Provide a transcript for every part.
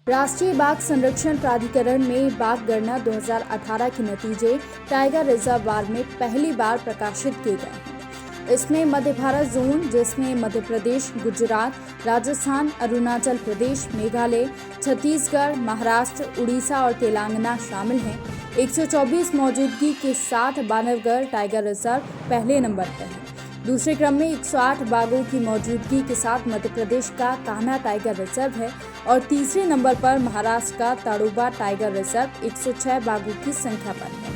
राष्ट्रीय बाघ संरक्षण प्राधिकरण में बाघ गणना 2018 के नतीजे टाइगर रिजर्वायर में पहली बार प्रकाशित किए गए हैं। इसमें मध्य भारत जोन, जिसमें मध्य प्रदेश, गुजरात, राजस्थान, अरुणाचल प्रदेश, मेघालय, छत्तीसगढ़, महाराष्ट्र, उड़ीसा और तेलंगाना शामिल हैं। 124 मौजूदगी के साथ बांधवगढ़ टाइगर रिजर्व पहले नंबर पर है। दूसरे क्रम में 108 बाघों की मौजूदगी के साथ मध्य प्रदेश का कान्हा टाइगर रिजर्व है और तीसरे नंबर पर महाराष्ट्र का ताडोबा टाइगर रिजर्व 106 बाघों की संख्या पर है।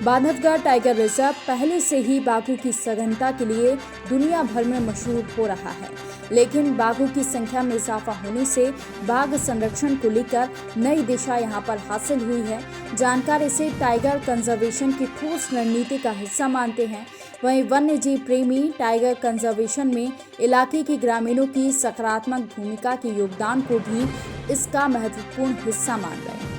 बांधवगढ़ टाइगर रिजर्व पहले से ही बाघों की सघनता के लिए दुनिया भर में मशहूर हो रहा है, लेकिन बाघों की संख्या में इजाफा होने से बाघ संरक्षण को लेकर नई दिशा यहां पर हासिल हुई है। जानकार इसे टाइगर कंजर्वेशन की ठोस रणनीति का हिस्सा मानते हैं। वहीं वन्य जीव प्रेमी टाइगर कंजर्वेशन में इलाके के ग्रामीणों की सकारात्मक भूमिका के योगदान को भी इसका महत्वपूर्ण हिस्सा मान रहे हैं।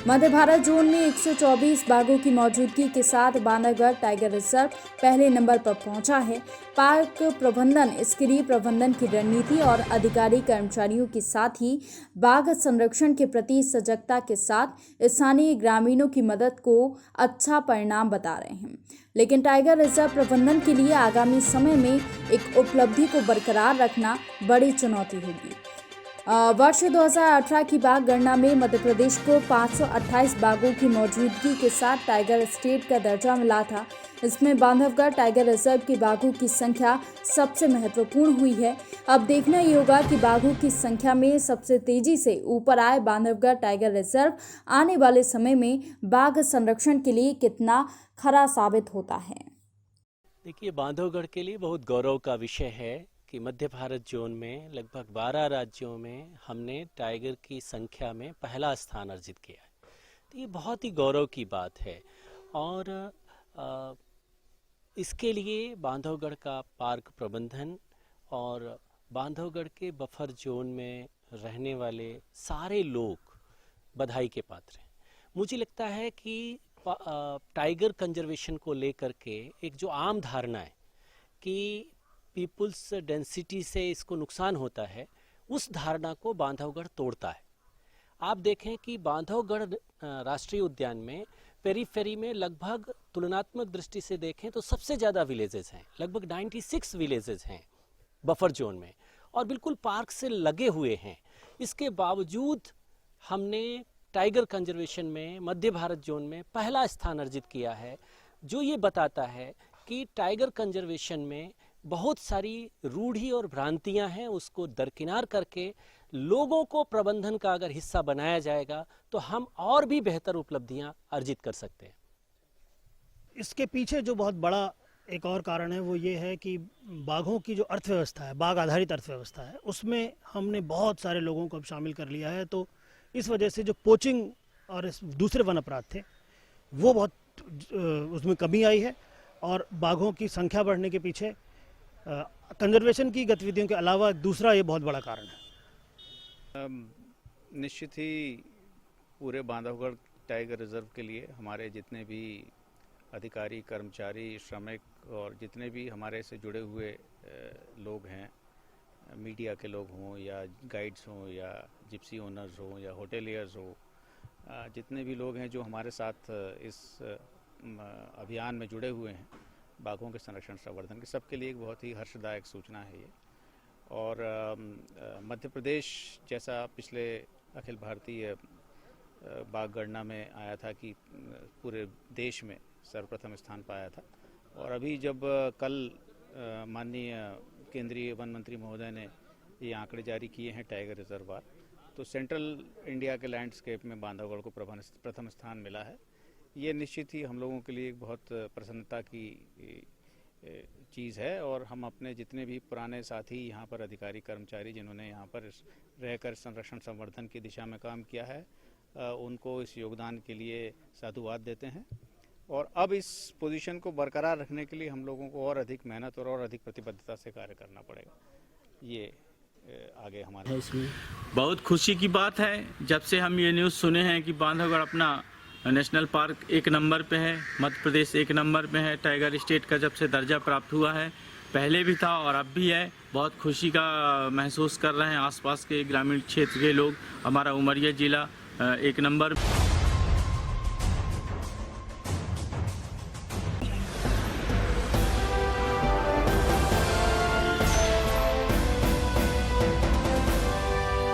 मध्य भारत जोन में 124 बाघों की मौजूदगी के साथ बांधवगढ़ टाइगर रिजर्व पहले नंबर पर पहुंचा है। पार्क प्रबंधन, इसके लिए प्रबंधन की रणनीति और अधिकारी कर्मचारियों के साथ ही बाघ संरक्षण के प्रति सजगता के साथ स्थानीय ग्रामीणों की मदद को अच्छा परिणाम बता रहे हैं। लेकिन टाइगर रिजर्व प्रबंधन के लिए आगामी समय में एक उपलब्धि को बरकरार रखना बड़ी चुनौती होगी। वर्ष 2018 की बाघ गणना में मध्य प्रदेश को 528 बाघों की मौजूदगी के साथ टाइगर स्टेट का दर्जा मिला था। इसमें बांधवगढ़ टाइगर रिजर्व के बाघों की संख्या सबसे महत्वपूर्ण हुई है। अब देखना ये होगा कि बाघों की संख्या में सबसे तेजी से ऊपर आए बांधवगढ़ टाइगर रिजर्व आने वाले समय में बाघ संरक्षण के लिए कितना खरा साबित होता है। देखिए, बांधवगढ़ के लिए बहुत गौरव का विषय है कि मध्य भारत जोन में लगभग 12 राज्यों में हमने टाइगर की संख्या में पहला स्थान अर्जित किया है। तो ये बहुत ही गौरव की बात है और इसके लिए बांधवगढ़ का पार्क प्रबंधन और बांधवगढ़ के बफर जोन में रहने वाले सारे लोग बधाई के पात्र हैं। मुझे लगता है कि टाइगर कंजर्वेशन को लेकर के एक जो आम धारणा है कि पीपुल्स डेंसिटी से इसको नुकसान होता है, उस धारणा को बांधवगढ़ तोड़ता है। आप देखें कि बांधवगढ़ राष्ट्रीय उद्यान में पेरीफेरी में लगभग तुलनात्मक दृष्टि से देखें तो सबसे ज़्यादा विलेजेस हैं, लगभग 96 विलेजेस हैं बफर जोन में और बिल्कुल पार्क से लगे हुए हैं। इसके बावजूद हमने टाइगर कंजर्वेशन में मध्य भारत जोन में पहला स्थान अर्जित किया है, जो ये बताता है कि टाइगर कंजर्वेशन में बहुत सारी रूढ़ी और भ्रांतियां हैं, उसको दरकिनार करके लोगों को प्रबंधन का अगर हिस्सा बनाया जाएगा तो हम और भी बेहतर उपलब्धियां अर्जित कर सकते हैं। इसके पीछे जो बहुत बड़ा एक और कारण है वो ये है कि बाघों की जो अर्थव्यवस्था है, बाघ आधारित अर्थव्यवस्था है, उसमें हमने बहुत सारे लोगों को अब शामिल कर लिया है। तो इस वजह से जो पोचिंग और दूसरे वन अपराध थे वो बहुत उसमें कमी आई है और बाघों की संख्या बढ़ने के पीछे कंजर्वेशन की गतिविधियों के अलावा दूसरा ये बहुत बड़ा कारण है। निश्चित ही पूरे बांधवगढ़ टाइगर रिजर्व के लिए हमारे जितने भी अधिकारी, कर्मचारी, श्रमिक और जितने भी हमारे से जुड़े हुए लोग हैं, मीडिया के लोग हों या गाइड्स हों या जिप्सी ओनर्स हों या होटेलियर्स हों, जितने भी लोग हैं जो हमारे साथ इस अभियान में जुड़े हुए हैं बाघों के संरक्षण संवर्धन के, सबके लिए एक बहुत ही हर्षदायक सूचना है ये। और मध्य प्रदेश जैसा पिछले अखिल भारतीय बाघ गणना में आया था कि पूरे देश में सर्वप्रथम स्थान पाया था, और अभी जब कल माननीय केंद्रीय वन मंत्री महोदय ने ये आंकड़े जारी किए हैं टाइगर रिजर्वायर, तो सेंट्रल इंडिया के लैंडस्केप में बांधवगढ़ को प्रथम स्थान मिला है। ये निश्चित ही हम लोगों के लिए एक बहुत प्रसन्नता की चीज़ है और हम अपने जितने भी पुराने साथी यहाँ पर अधिकारी कर्मचारी जिन्होंने यहाँ पर रहकर संरक्षण संवर्धन की दिशा में काम किया है, उनको इस योगदान के लिए साधुवाद देते हैं। और अब इस पोजीशन को बरकरार रखने के लिए हम लोगों को और अधिक मेहनत और अधिक प्रतिबद्धता से कार्य करना पड़ेगा। ये आगे हमारे इसमें बहुत खुशी की बात है जब से हम ये न्यूज़ सुने हैं कि बांधवगढ़ अपना नेशनल पार्क 1 नंबर पे है, मध्य प्रदेश 1 नंबर पे है, टाइगर स्टेट का जब से दर्जा प्राप्त हुआ है पहले भी था और अब भी है। बहुत खुशी का महसूस कर रहे हैं आसपास के ग्रामीण क्षेत्र के लोग। हमारा उमरिया ज़िला एक नंबर